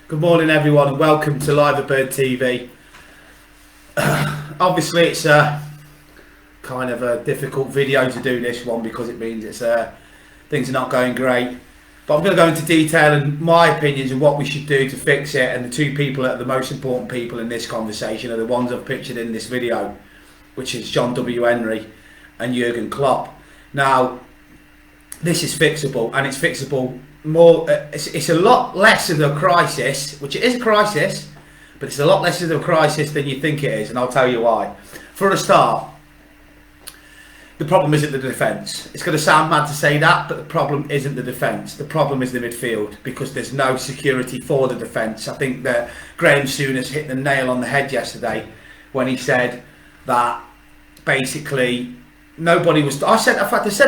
Good morning everyone and welcome to Live at Bird TV. Obviously it's a kind of a difficult video to do, this one, because it means things are not going great. But I'm going to go into detail and my opinions of what we should do to fix it, and the two people that are the most important people in this conversation are the ones I've pictured in this video, which is John W. Henry and Jurgen Klopp. Now, this is fixable, and it's fixable more. It's a lot less of a crisis, which it is a crisis, but it's a lot less of a crisis than you think it is, and I'll tell you why. For a start, the problem isn't the defence. It's going to sound mad to say that, but the problem isn't the defence. The problem is the midfield, because there's no security for the defence. I think that Graham Souness hit the nail on the head yesterday when he said that basically nobody was. I said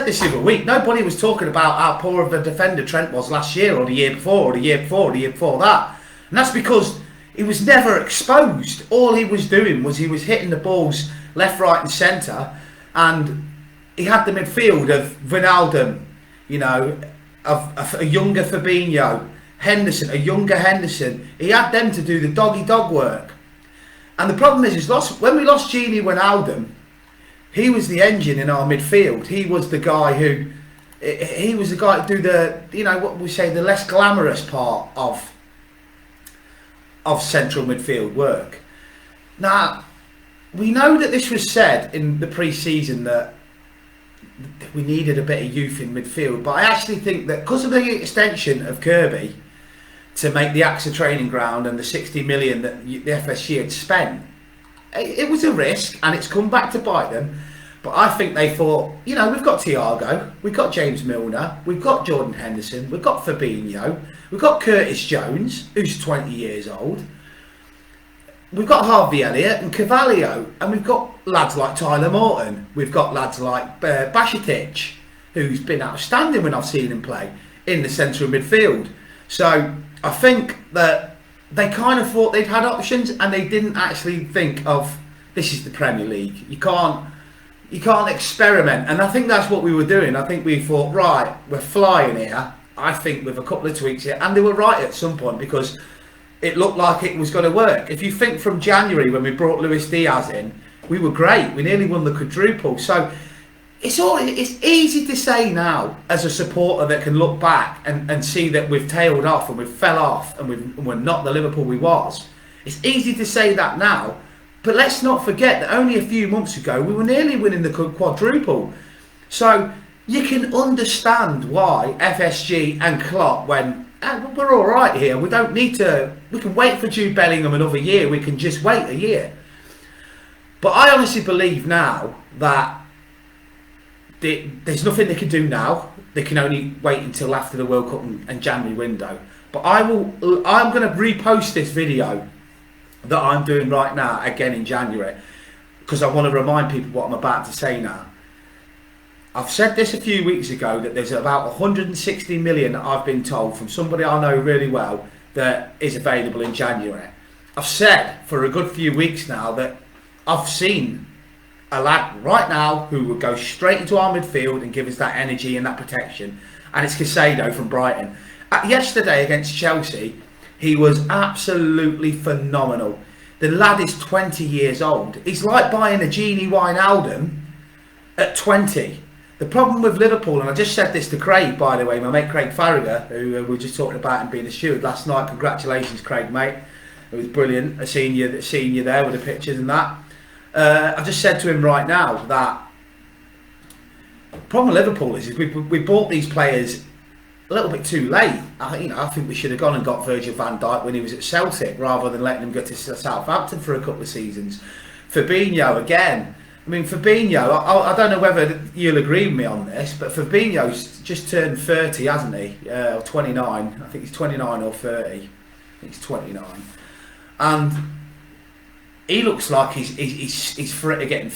this the other week. Nobody was talking about how poor of a defender Trent was last year, or the year before, or the year before, or the year before that, and that's because he was never exposed. All he was doing was he was hitting the balls left, right, and centre, and he had the midfield of Wijnaldum, you know, of a younger Fabinho, Henderson, a younger Henderson. He had them to do the dog work, and the problem is when we lost Gini Wijnaldum, he was the engine in our midfield. He was the guy who do the, you know, what we say, the less glamorous part of central midfield work. Now, we know that this was said in the pre-season that we needed a bit of youth in midfield, but I actually think that because of the extension of Kirby to make the AXA training ground and the 60 million that the FSG had spent, it was a risk, and it's come back to bite them. But I think they thought, you know, we've got Thiago, we've got James Milner, we've got Jordan Henderson, we've got Fabinho, we've got Curtis Jones, who's 20 years old, we've got Harvey Elliott and Carvalho, and we've got lads like Tyler Morton, we've got lads like Bajcetic, who's been outstanding when I've seen him play in the central midfield. So I think that they kind of thought they'd had options, and they didn't actually think of, this is the Premier League, you can't experiment. And I think that's what we were doing. I think we thought, right, we're flying here, I think, with a couple of tweaks here, and they were right at some point, because it looked like it was going to work. If you think from January, when we brought Luis Diaz in, we were great, we nearly won the quadruple. So it's easy to say now, as a supporter that can look back and see that we've tailed off and we've fell off and we're not the Liverpool we was. It's easy to say that now, but let's not forget that only a few months ago we were nearly winning the quadruple. So you can understand why FSG and Klopp went, we're all right here, we don't need to, we can wait for Jude Bellingham another year, we can just wait a year. But I honestly believe now that there's nothing they can do now. They can only wait until after the World Cup and January window. But I'm going to repost this video that I'm doing right now again in January, because I want to remind people what I'm about to say now. I've said this a few weeks ago, that there's about 160 million that I've been told from somebody I know really well that is available in January. I've said for a good few weeks now that I've seen a lad right now who would go straight into our midfield and give us that energy and that protection, and it's Caicedo from Brighton. Yesterday against Chelsea, he was absolutely phenomenal. The lad is 20 years old. He's like buying a Gini Wijnaldum at 20. The problem with Liverpool, and I just said this to Craig, by the way, my mate Craig Farragher, who we were just talking about him being a steward last night. Congratulations, Craig, mate. It was brilliant seeing you there with the pictures and that. I just said to him right now that the problem with Liverpool is we bought these players a little bit too late. I think we should have gone and got Virgil van Dijk when he was at Celtic, rather than letting him go to Southampton for a couple of seasons. Fabinho again. I mean, Fabinho, I don't know whether you'll agree with me on this, but Fabinho's just turned 30, hasn't he? Or 29. I think he's 29 or 30. I think he's 29. And he looks like he's for getting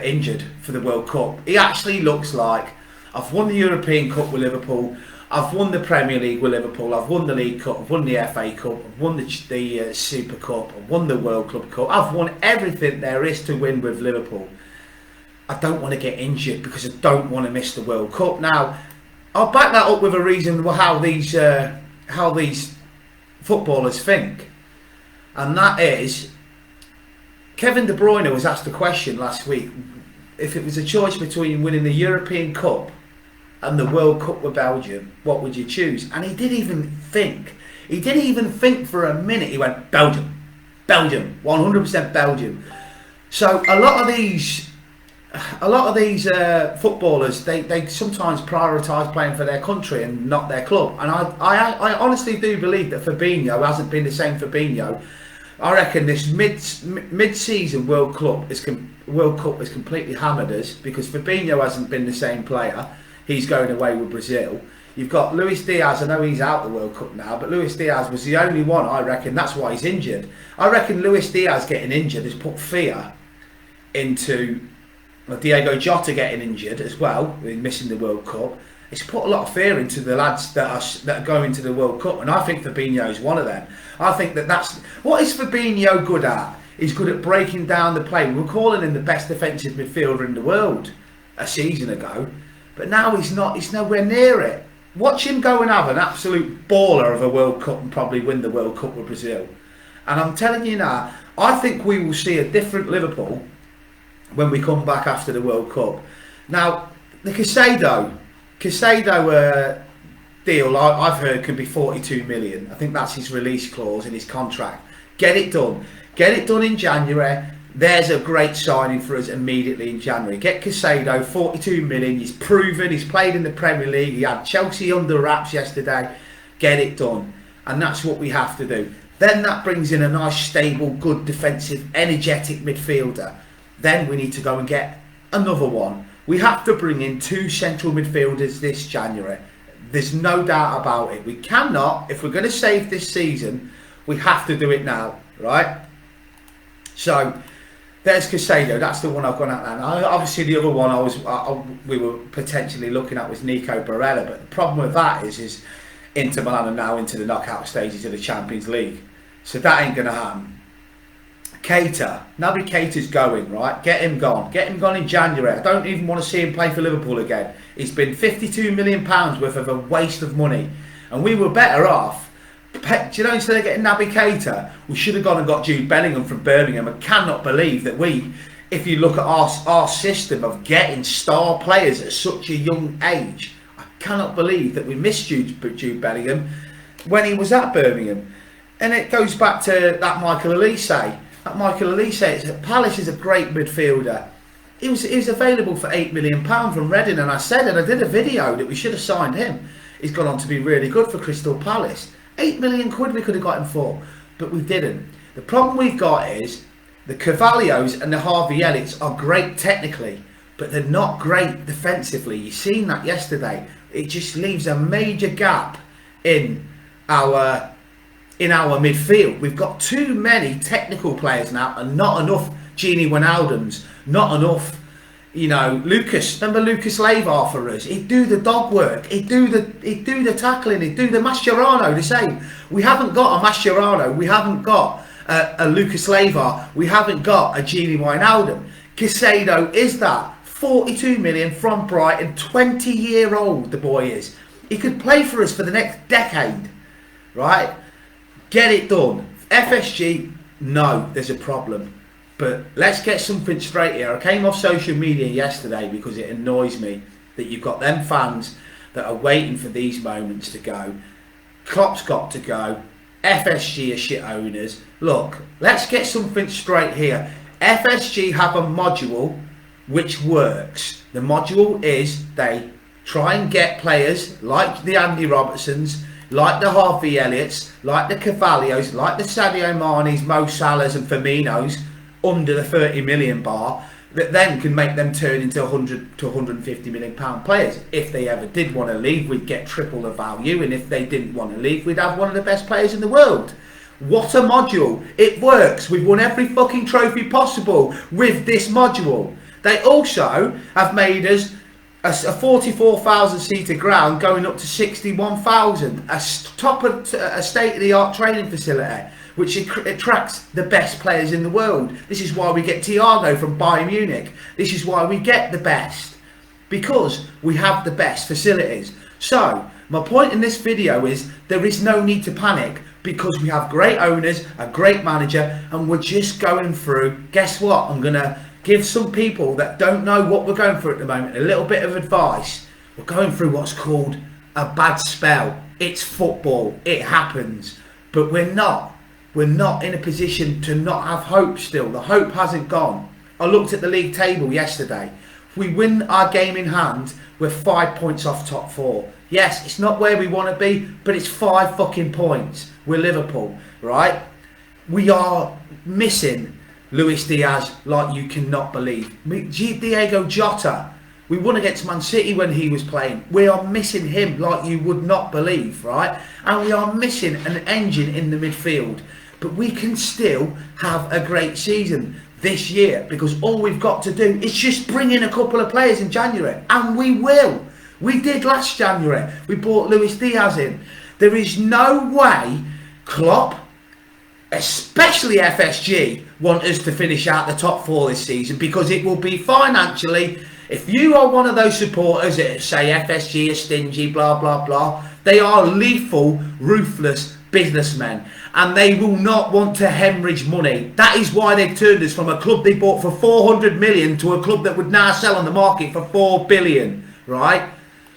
injured for the World Cup. He actually looks like, I've won the European Cup with Liverpool, I've won the Premier League with Liverpool, I've won the League Cup, I've won the FA Cup, I've won the Super Cup, I've won the World Club Cup, I've won everything there is to win with Liverpool. I don't want to get injured because I don't want to miss the World Cup. Now, I'll back that up with a reason how these footballers think, and that is, Kevin De Bruyne was asked a question last week, if it was a choice between winning the European Cup and the World Cup with Belgium, what would you choose? And he didn't even think. He didn't even think for a minute. He went, Belgium. Belgium. 100% Belgium. So a lot of these footballers, they sometimes prioritise playing for their country and not their club. And I honestly do believe that Fabinho hasn't been the same Fabinho. I reckon this mid-season World Cup has completely hammered us, because Fabinho hasn't been the same player. He's going away with Brazil. You've got Luis Diaz. I know he's out the World Cup now, but Luis Diaz was the only one, I reckon. That's why he's injured. I reckon Luis Diaz getting injured has put fear into Diego Jota getting injured as well, missing the World Cup. It's put a lot of fear into the lads that are going to the World Cup, and I think Fabinho is one of them. I think that's what is Fabinho good at. He's good at breaking down the play. We were calling him the best defensive midfielder in the world a season ago, but now he's not. He's nowhere near it. Watch him go and have an absolute baller of a World Cup and probably win the World Cup with Brazil. And I'm telling you now, I think we will see a different Liverpool when we come back after the World Cup. Now, the Caicedo deal, I've heard, can be 42 million. I think that's his release clause in his contract. Get it done. Get it done in January. There's a great signing for us immediately in January. Get Caicedo, 42 million. He's proven. He's played in the Premier League. He had Chelsea under wraps yesterday. Get it done. And that's what we have to do. Then that brings in a nice, stable, good, defensive, energetic midfielder. Then we need to go and get another one. We have to bring in 2 central midfielders this January. There's no doubt about it. We cannot, if we're going to save this season, we have to do it now, right? So there's Caicedo. That's the one I've gone at now. Obviously, the other one we were potentially looking at was Nico Barella. But the problem with that is Inter Milan are now into the knockout stages of the Champions League, so that ain't going to happen. Keita, Naby Keita's going, right? Get him gone. Get him gone in January. I don't even want to see him play for Liverpool again. He's been £52 million worth of a waste of money, and we were better off. Do you know, instead of getting Naby Keita, we should have gone and got Jude Bellingham from Birmingham. I cannot believe that if you look at our system of getting star players at such a young age, I cannot believe that we missed Jude Bellingham when he was at Birmingham. And it goes back to that Michael Elise. Palace is a great midfielder. He was available for £8 million from Reading, and I did a video that we should have signed him. He's gone on to be really good for Crystal Palace. £8 million we could have got him for, but we didn't. The problem we've got is the Carvalhos and the Harvey Elliott's are great technically, but they're not great defensively. You've seen that yesterday. It just leaves a major gap in our midfield. We've got too many technical players now, and not enough Gini Wijnaldums, not enough, Lucas. Remember Lucas Leiva for us? He'd do the dog work. He'd do the tackling. He'd do the Mascherano the same. We haven't got a Mascherano. We haven't got a Lucas Leiva. We haven't got a Gini Wijnaldum. Caicedo is that. 42 million from Brighton. 20-year-old the boy is. He could play for us for the next decade, right? Get it done. FSG, no, there's a problem. But let's get something straight here. I came off social media yesterday because it annoys me that you've got them fans that are waiting for these moments to go. Klopp's got to go. FSG are shit owners. Look, let's get something straight here. FSG have a module which works. The module is they try and get players like the Andy Robertsons, like the Harvey Elliott's, like the Carvalhos, like the Sadio Mane's, Mo Salah's and Firmino's under the 30 million bar, that then can make them turn into 100 to 150 million pound players. If they ever did want to leave, we'd get triple the value, and if they didn't want to leave, we'd have one of the best players in the world. What a module. It works. We've won every fucking trophy possible with this module. They also have made us a 44,000 seater ground going up to 61,000, a state-of-the-art training facility which attracts the best players in the world. This is why we get Thiago from Bayern Munich. This is why we get the best, because we have the best facilities. So my point in this video is there is no need to panic. because we have great owners, a great manager, and we're just going through. Guess what? I'm going to give some people that don't know what we're going through at the moment a little bit of advice. We're going through what's called a bad spell. It's football. It happens. But we're not in a position to not have hope still. The hope hasn't gone. I looked at the league table yesterday. If we win our game in hand, we're 5 points off top 4. Yes, it's not where we want to be, but it's 5 fucking points. We're Liverpool, right? We are missing Luis Diaz like you cannot believe. Diego Jota, we won against Man City when he was playing. We are missing him like you would not believe, right? And we are missing an engine in the midfield. But we can still have a great season this year, because all we've got to do is just bring in a couple of players in January, and we will. We did last January. We brought Luis Diaz in. There is no way Klopp, especially FSG, want us to finish out the top 4 this season, because it will be financially. If you are one of those supporters that say FSG are stingy, blah blah blah, they are lethal, ruthless businessmen, and they will not want to hemorrhage money. That is why they've turned us from a club they bought for 400 million to a club that would now sell on the market for 4 billion, right?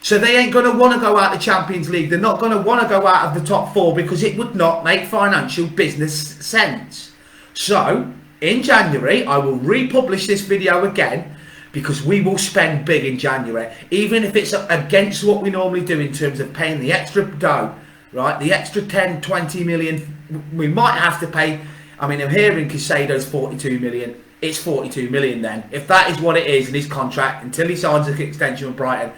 So they ain't going to want to go out the Champions League. They're not going to want to go out of the top 4, because it would not make financial business sense. So in January, I will republish this video again, because we will spend big in January, even if it's against what we normally do in terms of paying the extra dough, right? The extra 10, 20 million we might have to pay. I mean, I'm hearing Casado's 42 million. It's 42 million then. If that is what it is in his contract, until he signs an extension with Brighton,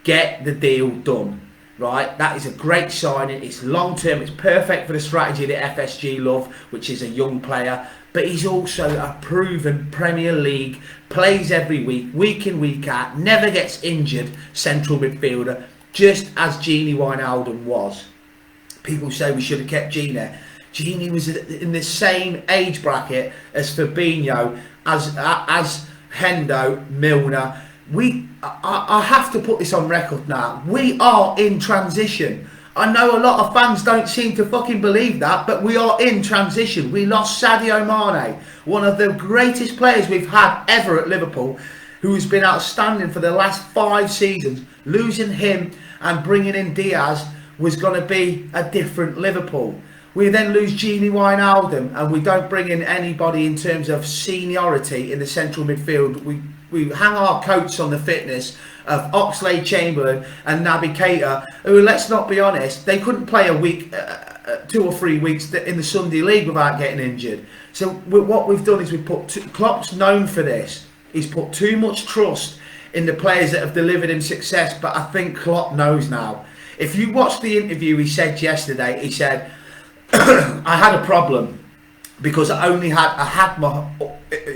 get the deal done, right? That is a great signing. It's long term. It's perfect for the strategy that FSG love, which is a young player. But he's also a proven Premier League, plays every week in, week out, never gets injured central midfielder, just as Gini Wijnaldum was. People say we should have kept Gini. Gini was in the same age bracket as Fabinho, as Hendo, Milner. I have to put this on record now. We are in transition. I know a lot of fans don't seem to fucking believe that, but we are in transition. We lost Sadio Mane, one of the greatest players we've had ever at Liverpool, who's been outstanding for the last 5 seasons. Losing him and bringing in Diaz was going to be a different Liverpool. We then lose Gini Wijnaldum, and we don't bring in anybody in terms of seniority in the central midfield. We hang our coats on the fitness of Oxlade-Chamberlain and Naby Keita, who, let's not be honest, they couldn't play a week, 2 or 3 weeks in the Sunday League without getting injured. So what we've done is Klopp's known for this. He's put too much trust in the players that have delivered him success, but I think Klopp knows now. If you watch the interview he said yesterday, he said, I had a problem because I had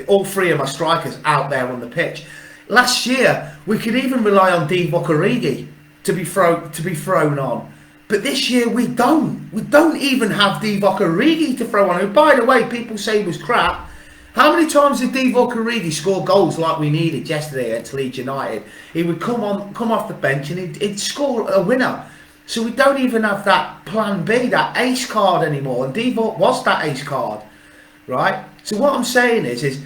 all 3 of my strikers out there on the pitch. Last year, we could even rely on Divock Origi to be thrown on. But this year, we don't. We don't even have Divock Origi to throw on, who, by the way, people say was crap. How many times did Divock Origi score goals like we needed yesterday against Leeds United? He would come off the bench and he'd score a winner. So we don't even have that plan B, that ace card anymore. And Divock was that ace card, right? So what I'm saying is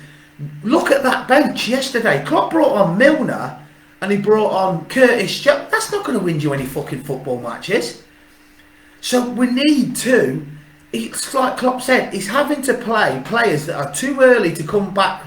look at that bench yesterday. Klopp brought on Milner and he brought on Curtis Jones. That's not going to win you any fucking football matches. So we need to, it's like Klopp said, he's having to play players that are too early to come back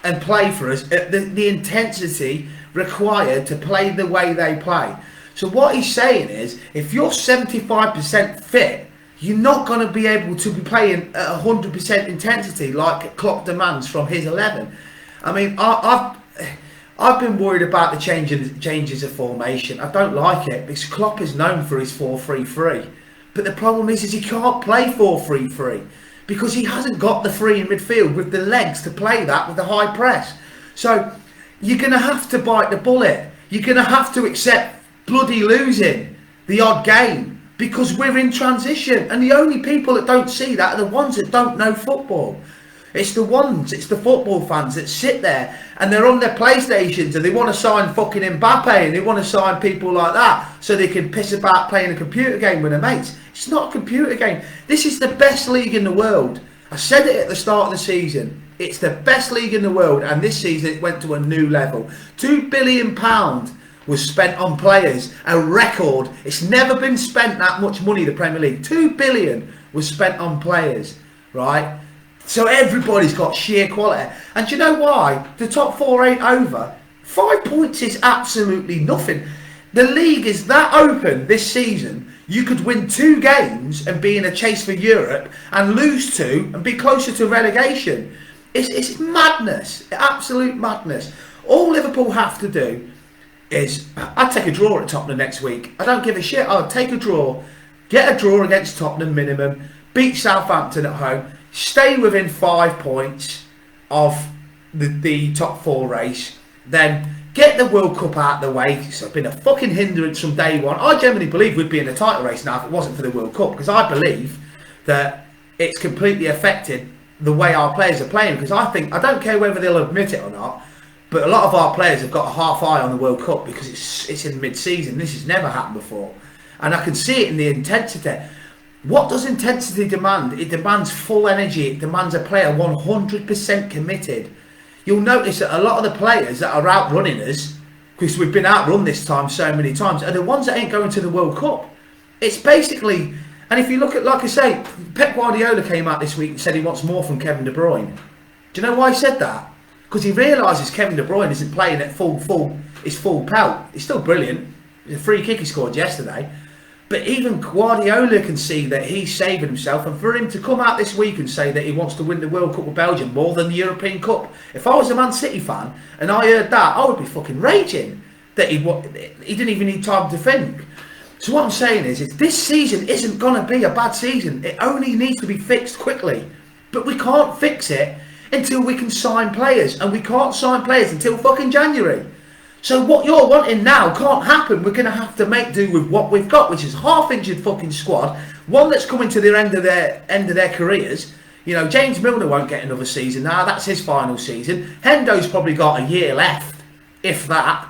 and play for us at the intensity required to play the way they play. So what he's saying is, if you're 75% fit, you're not going to be able to be playing at 100% intensity like Klopp demands from his 11. I mean, I've been worried about the changes of formation. I don't like it because Klopp is known for his 4-3-3. But the problem is he can't play 4-3-3 because he hasn't got the 3 in midfield with the legs to play that with the high press. So you're going to have to bite the bullet. You're going to have to accept bloody losing the odd game because we're in transition, and the only people that don't see that are the ones that don't know football. It's the football fans that sit there and they're on their PlayStations and they want to sign fucking Mbappe and they want to sign people like that so they can piss about playing a computer game with their mates. It's not a computer game. This is the best league in the world. I said it at the start of the season. It's the best league in the world, and this season it went to a new level. £2 billion was spent on players, a record. It's never been spent that much money, the Premier League. £2 billion was spent on players, right? So everybody's got sheer quality. And do you know why? The top four ain't over. 5 points is absolutely nothing. The league is that open this season. You could win 2 games and be in a chase for Europe and lose 2 and be closer to relegation. It's madness. Absolute madness. All Liverpool have to do is, I'd take a draw at Tottenham next week. I don't give a shit. I'll take a draw. Get a draw against Tottenham minimum. Beat Southampton at home. Stay within 5 points of the top 4 race. Then get the World Cup out of the way. It's been a fucking hindrance from day one. I genuinely believe we'd be in the title race now if it wasn't for the World Cup, because I believe that it's completely affected the way our players are playing. Because I don't care whether they'll admit it or not, but a lot of our players have got a half eye on the World Cup because it's in mid-season. This has never happened before. And I can see it in the intensity. What does intensity demand? It demands full energy. It demands a player 100% committed. You'll notice that a lot of the players that are outrunning us, because we've been outrun this time so many times, are the ones that ain't going to the World Cup. It's basically, and if you look at, like I say, Pep Guardiola came out this week and said he wants more from Kevin De Bruyne. Do you know why he said that? Because he realises Kevin De Bruyne isn't playing at his full pelt. He's still brilliant. The free kick he scored yesterday. But even Guardiola can see that he's saving himself, and for him to come out this week and say that he wants to win the World Cup with Belgium more than the European Cup, if I was a Man City fan and I heard that, I would be fucking raging that he didn't even need time to think. So what I'm saying is this season isn't going to be a bad season. It only needs to be fixed quickly. But we can't fix it until we can sign players, and we can't sign players until fucking January. So what you're wanting now can't happen. We're going to have to make do with what we've got, which is half-injured fucking squad, one that's coming to the end of their careers. You know, James Milner won't get another season now. That's his final season. Hendo's probably got a year left, if that.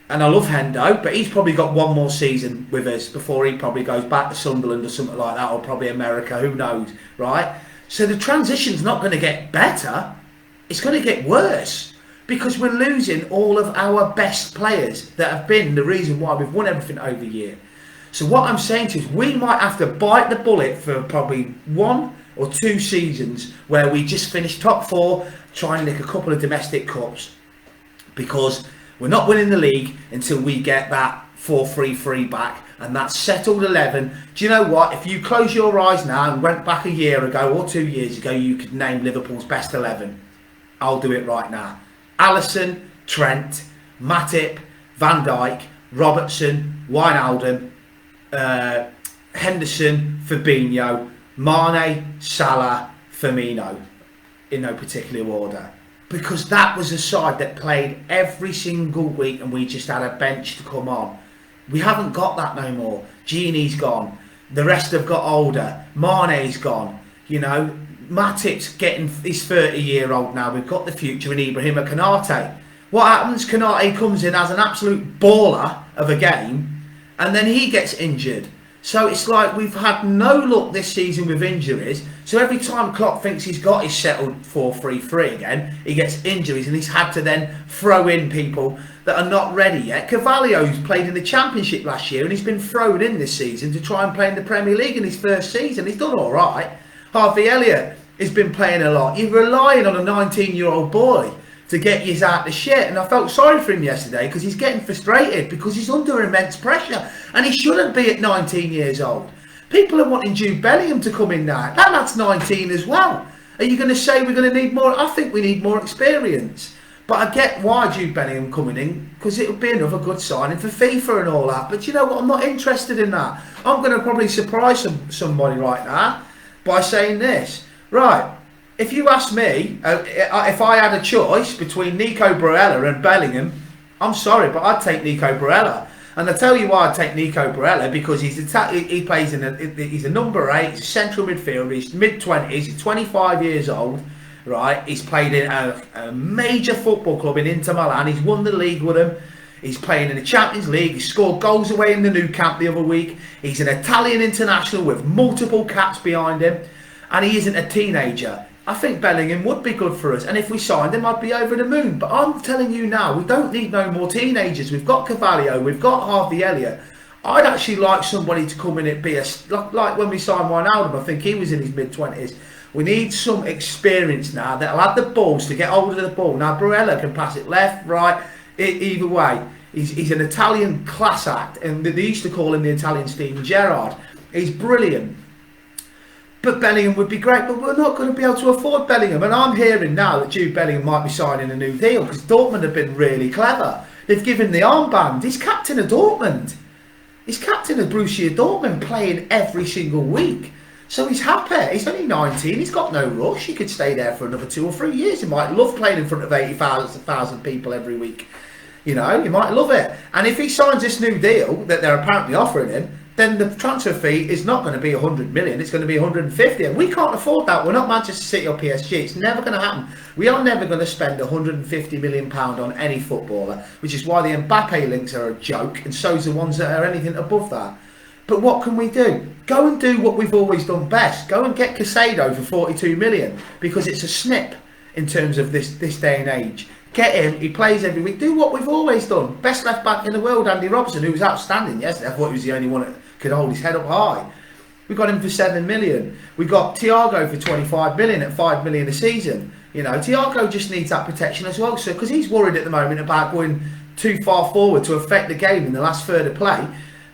And I love Hendo, but he's probably got one more season with us before he probably goes back to Sunderland or something like that, or probably America, who knows, right? So the transition's not going to get better. It's going to get worse. Because we're losing all of our best players that have been the reason why we've won everything over the year. So what I'm saying to you is we might have to bite the bullet for probably 1 or 2 seasons where we just finish top 4, try and nick a couple of domestic cups. Because we're not winning the league until we get that 4-3-3 back and that settled 11. Do you know what? If you close your eyes now and went back a year ago or 2 years ago, you could name Liverpool's best 11. I'll do it right now. Alisson, Trent, Matip, Van Dijk, Robertson, Wijnaldum, Henderson, Fabinho, Mane, Salah, Firmino, in no particular order. Because that was a side that played every single week and we just had a bench to come on. We haven't got that no more. Gini's gone. The rest have got older. Mane's gone. You know, Matip's getting, he's 30-year-old now. We've got the future in Ibrahima Konate. What happens? Konate comes in as an absolute baller of a game and then he gets injured. So it's like we've had no luck this season with injuries. So every time Klopp thinks he's got his settled 4-3-3 again, he gets injuries and he's had to then throw in people that are not ready yet. Carvalho's played in the Championship last year and he's been thrown in this season to try and play in the Premier League in his first season. He's done all right. Harvey Elliott has been playing a lot. You're relying on a 19-year-old boy to get you out the shit, and I felt sorry for him yesterday because he's getting frustrated because he's under immense pressure and he shouldn't be at 19 years old. People are wanting Jude Bellingham to come in now. That's 19 as well. Are you going to say we're going to need more? I think we need more experience. But I get why Jude Bellingham coming in, because it would be another good signing for FIFA and all that. But you know what? I'm not interested in that. I'm going to probably surprise somebody right now by saying this. Right, if you ask me, if I had a choice between Nico Barella and Bellingham, I'm sorry, but I'd take Nico Barella. And I'll tell you why I'd take Nico Barella, because he plays he's a number 8, he's a central midfielder, he's mid-20s, he's 25 years old, right? He's played in a major football club in Inter Milan. He's won the league with them. He's playing in the Champions League. He scored goals away in the new camp the other week. He's an Italian international with multiple caps behind him. And he isn't a teenager. I think Bellingham would be good for us. And if we signed him, I'd be over the moon. But I'm telling you now, we don't need no more teenagers. We've got Carvalho. We've got Harvey Elliott. I'd actually like somebody to come in and be like when we signed Wijnaldum. I think he was in his mid-20s. We need some experience now that'll have the balls to get hold of the ball. Now, Barella can pass it left, right, either way. He's an Italian class act, and they used to call him the Italian Steven Gerrard. He's brilliant. But Bellingham would be great, but we're not going to be able to afford Bellingham. And I'm hearing now that Jude Bellingham might be signing a new deal because Dortmund have been really clever. They've given the armband. He's captain of Dortmund. He's captain of Borussia Dortmund, playing every single week. So he's happy. He's only 19. He's got no rush. He could stay there for another 2 or 3 years. He might love playing in front of 80,000 people every week. You know, he might love it. And if he signs this new deal that they're apparently offering him, then the transfer fee is not going to be 100 million. It's going to be 150. And we can't afford that. We're not Manchester City or PSG. It's never going to happen. We are never going to spend 150 million pound on any footballer, which is why the Mbappe links are a joke, and so's the ones that are anything above that. But what can we do? Go and do what we've always done best. Go and get Casado for 42 million because it's a snip in terms of this day and age. Get him, he plays every week. Do what we've always done. Best left back in the world, Andy Robertson, who was outstanding yesterday. I thought he was the only one that could hold his head up high. We got him for 7 million. We got Thiago for 25 million at 5 million a season. You know, Thiago just needs that protection as well, so because he's worried at the moment about going too far forward to affect the game in the last third of play,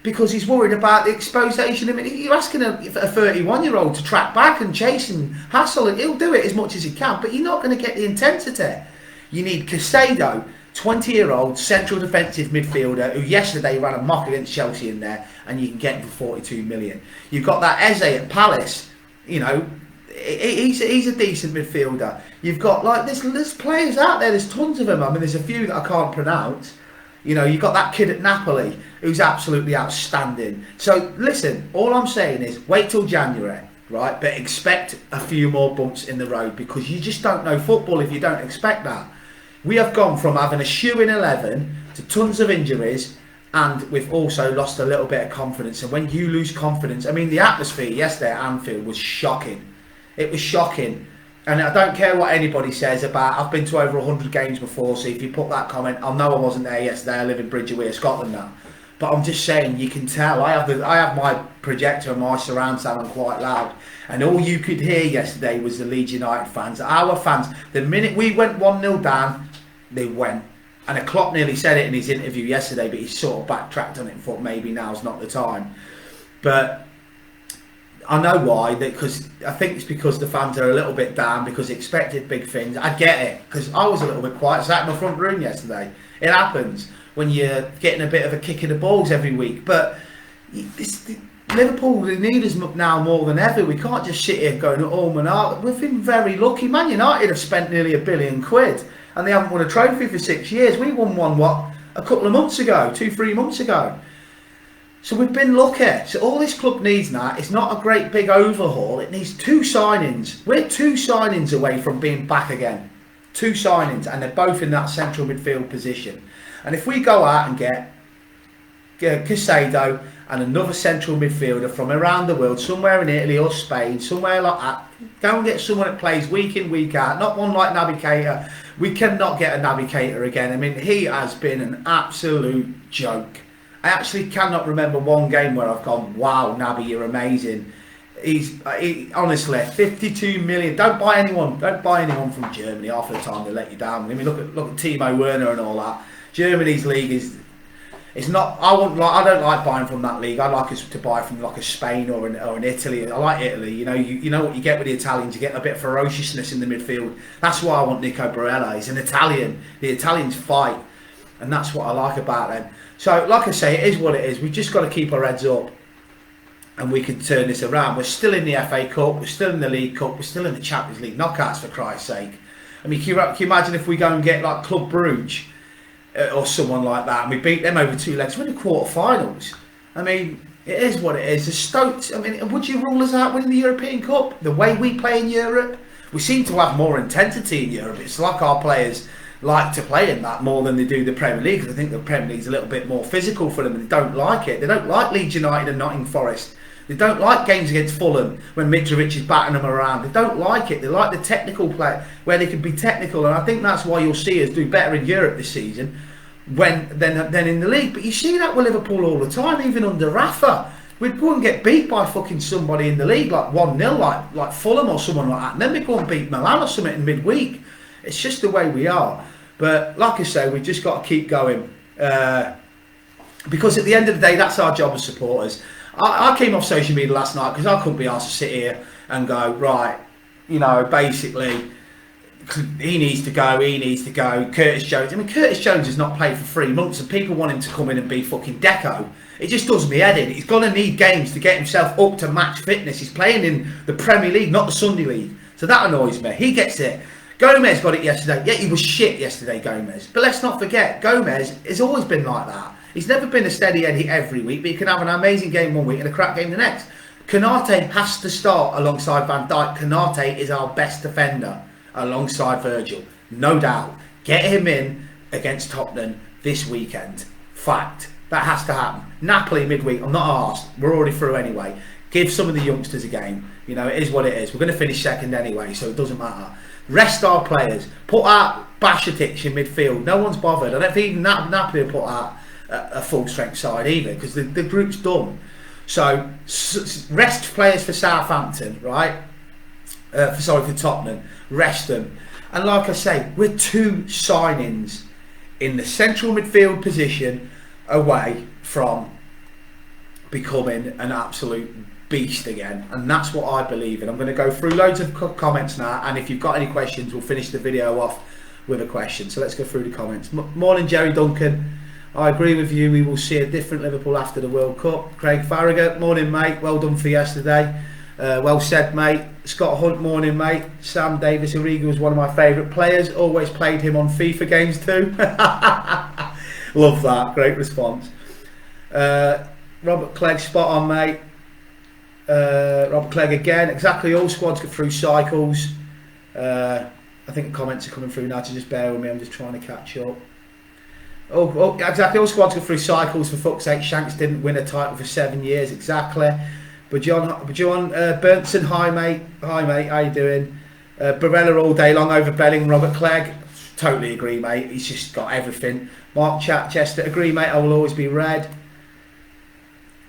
because he's worried about the exposation. I mean, you're asking a 31-year-old to track back and chase and hassle, and he'll do it as much as he can, but you're not going to get the intensity. You need Casado, 20-year-old central defensive midfielder who yesterday ran a mock against Chelsea in there, and you can get him for 42 million. You've got that Eze at Palace, you know, he's a decent midfielder. You've got, like, there's players out there, there's tons of them. I mean, there's a few that I can't pronounce. You know, you've got that kid at Napoli who's absolutely outstanding. So, listen, all I'm saying is wait till January, right? But expect a few more bumps in the road because you just don't know football if you don't expect that. We have gone from having a shoe-in 11 to tons of injuries, and we've also lost a little bit of confidence. And when you lose confidence, I mean, the atmosphere yesterday at Anfield was shocking. It was shocking. And I don't care what anybody says about, I've been to over 100 games before, so if you put that comment, I'll know I wasn't there yesterday, I live in Bridgeway, Scotland now. But I'm just saying, you can tell, I have my projector and my surround sound on quite loud, and all you could hear yesterday was the Leeds United fans, our fans. The minute we went 1-0 down, they went. And Klopp nearly said it in his interview yesterday, but he sort of backtracked on it and thought maybe now's not the time. But I know why, because I think it's because the fans are a little bit down because they expected big things. I get it, because I was a little bit quiet, sat in my front room yesterday. It happens when you're getting a bit of a kick in the balls every week. But Liverpool, they need us now more than ever. We can't just sit here going, oh, man, we've been very lucky. Man United have spent nearly £1 billion and they haven't won a trophy for 6 years. We won one, a couple of months ago, 2-3 months ago. So we've been lucky. So all this club needs now, it's not a great big overhaul. It needs 2 signings. We're 2 signings away from being back again. 2 signings, and they're both in that central midfield position. And if we go out and get Casado and another central midfielder from around the world, somewhere in Italy or Spain, somewhere like that, go and get someone that plays week in, week out, not one like Naby Keita. We cannot get a Naby Keita again. I mean, he has been an absolute joke. I actually cannot remember one game where I've gone, wow, Naby, you're amazing. Honestly, 52 million. Don't buy anyone from Germany. Half the time they let you down. I mean, look at Timo Werner and all that. Germany's league it's not. I don't like buying from that league. I like us to buy from like a Spain or an Italy. I like Italy. You know what you get with the Italians. You get a bit of ferociousness in the midfield. That's why I want Nico Barella. He's an Italian. The Italians fight, and that's what I like about them. So, like I say, it is what it is. We've just got to keep our heads up, and we can turn this around. We're still in the FA Cup. We're still in the League Cup. We're still in the Champions League knockouts, for Christ's sake. I mean, can you imagine if we go and get like Club Brugge or someone like that, and we beat them over 2 legs? We're in the quarter-finals. I mean, it is what it is. The Stokes, I mean, would you rule us out winning the European Cup? The way we play in Europe? we seem to have more intensity in Europe. It's like our players like to play in that more than they do the Premier League, because I think the Premier League's a little bit more physical for them, and they don't like it. They don't like Leeds United and Nottingham Forest. They don't like games against Fulham when Mitrovic is batting them around. They don't like it. They like the technical play where they can be technical, and I think that's why you'll see us do better in Europe this season than in the league. But you see that with Liverpool all the time, even under Rafa. We'd go and get beat by fucking somebody in the league, like 1-0, like Fulham or someone like that, and then we go and beat Milan or something in midweek. It's just the way we are. But like I say, we've just got to keep going. Because at the end of the day, that's our job as supporters. I came off social media last night because I couldn't be asked to sit here and go, right, basically, he needs to go, Curtis Jones. I mean, Curtis Jones has not played for 3 months and people want him to come in and be fucking Deco. It just does me head in. He's going to need games to get himself up to match fitness. He's playing in the Premier League, not the Sunday League. So that annoys me. He gets it. Gomez got it yesterday. Yeah, he was shit yesterday, Gomez. But let's not forget, Gomez has always been like that. He's never been a steady Eddie every week, but he can have an amazing game one week and a crap game the next. Konate has to start alongside Van Dijk. Konate is our best defender alongside Virgil. No doubt. Get him in against Tottenham this weekend. Fact. That has to happen. Napoli midweek, I'm not arsed. We're already through anyway. Give some of the youngsters a game. It is what it is. We're going to finish second anyway, so it doesn't matter. Rest our players. Put out Bashetic in midfield. No one's bothered. I don't think even Napoli will put out a full strength side either, because the group's done. So rest players for Southampton, right? For Tottenham. Rest them. And like I say, we're 2 signings in the central midfield position away from becoming an absolute beast again, and that's what I believe in. I'm going to go through loads of comments now, and if you've got any questions, we'll finish the video off with a question. So let's go through the comments. Morning, Jerry Duncan. I agree with you. We will see a different Liverpool after the World Cup. Craig Farragut. Morning, mate. Well done for yesterday. Well said, mate. Scott Hunt. Morning, mate. Sam Davis Origi was one of my favourite players. Always played him on FIFA games too. Love that. Great response. Robert Clegg, spot on, mate. Robert Clegg again. Exactly. All squads go through cycles. I think the comments are coming through now, so just bear with me. I'm just trying to catch up. Oh, exactly. All squads go through cycles. For fuck's sake, Shanks didn't win a title for 7 years. Exactly. But John Burnson, hi mate. Hi mate. How you doing? Barella all day long over Belling. Robert Clegg. Totally agree, mate. He's just got everything. Mark Chester, agree, mate. I will always be red.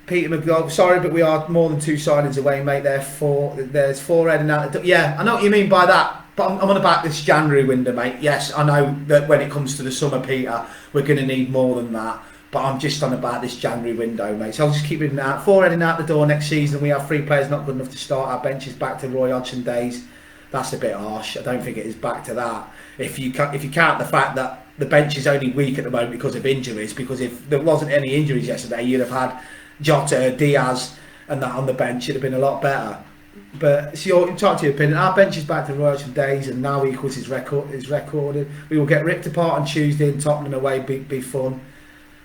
Peter McGough, sorry, but we are more than 2 signings away, mate. There's 4 heading out. Yeah, I know what you mean by that. But I'm on about this January window, mate. Yes, I know that when it comes to the summer, Peter, we're going to need more than that. But I'm just on about this January window, mate. So I'll just keep it out. 4 heading out the door next season. We have 3 players not good enough to start. Our bench is back to Roy Hodgson days. That's a bit harsh. I don't think it is back to that. If you count the fact that the bench is only weak at the moment because of injuries, because if there wasn't any injuries yesterday, you'd have had Jota, Diaz and that on the bench. It'd have been a lot better. But so talk to your opinion. Our bench is back to Roy Hodgson days, and now equals his recorded. We will get ripped apart on Tuesday and Tottenham away. Be fun.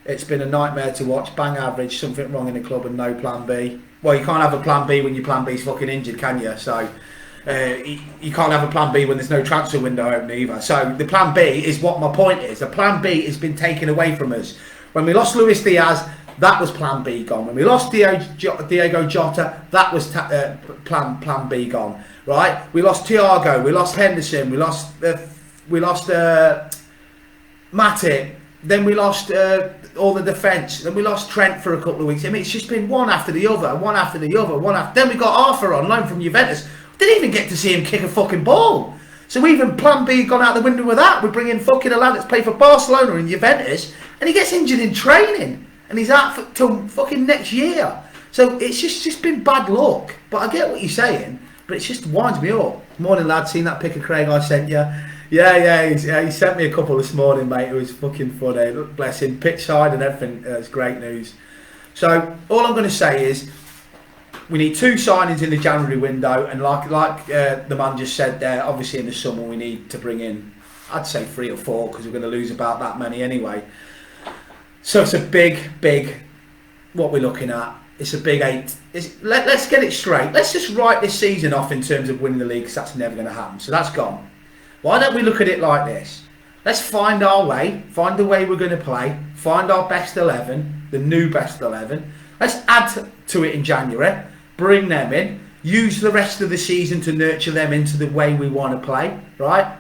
It's been a nightmare to watch. Bang average. Something wrong in the club and no plan B. Well, you can't have a plan B when your plan B's fucking injured, can you? So you can't have a plan B when there's no transfer window open either. So the plan B is what my point is. The plan B has been taken away from us. When we lost Luis Diaz, that was plan B gone. When we lost Diego Jota, that was plan B gone. Right? We lost Thiago, we lost Henderson, we lost Matip, then we lost all the defence, then we lost Trent for a couple of weeks. I mean, it's just been one after the other, one after the other, one after. Then we got Arthur on loan from Juventus. Didn't even get to see him kick a fucking ball. So even plan B gone out the window with that. We bring in fucking a lad that's played for Barcelona and Juventus, and he gets injured in training, and he's out till fucking next year. So it's just been bad luck. But I get what you're saying, but it just winds me up. Morning, lad. Seen that pic of Craig I sent you? Yeah. He sent me a couple this morning, mate. It was fucking funny. Bless him. Pitch side and everything. It's great news. So all I'm going to say is, we need 2 signings in the January window, and like the man just said there, obviously in the summer we need to bring in, I'd say 3 or 4, because we're going to lose about that many anyway. So it's a big, what we're looking at. It's a big 8. Let's get it straight. Let's just write this season off in terms of winning the league, because that's never going to happen. So that's gone. Why don't we look at it like this? Let's find our way, find the way we're going to play, find our best 11, the new best 11. Let's add to it in January, bring them in, use the rest of the season to nurture them into the way we want to play, right?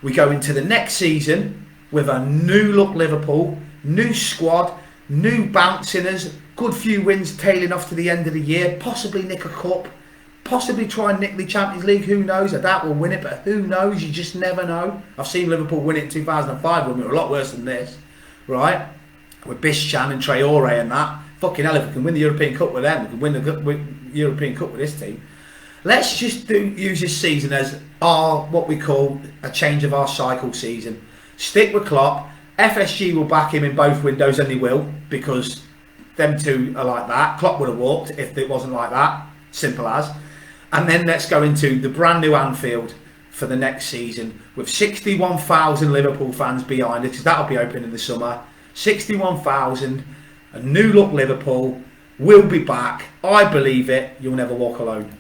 We go into the next season with a new look Liverpool, new squad, new bouncingers, good few wins tailing off to the end of the year, possibly nick a cup, possibly try and nick the Champions League, who knows? I doubt we'll win it, but who knows? You just never know. I've seen Liverpool win it in 2005 when we were a lot worse than this, right? With Bischan and Traore and that. Fucking hell, if we can win the European Cup with them, we can win the European Cup with this team. Let's just use this season as what we call a change of our cycle season. Stick with Klopp. FSG will back him in both windows, and they will, because them two are like that. Klopp would have walked if it wasn't like that. Simple as. And then let's go into the brand new Anfield for the next season with 61,000 Liverpool fans behind it, because that'll be open in the summer. 61,000, a new look Liverpool. We'll be back. I believe it. You'll never walk alone.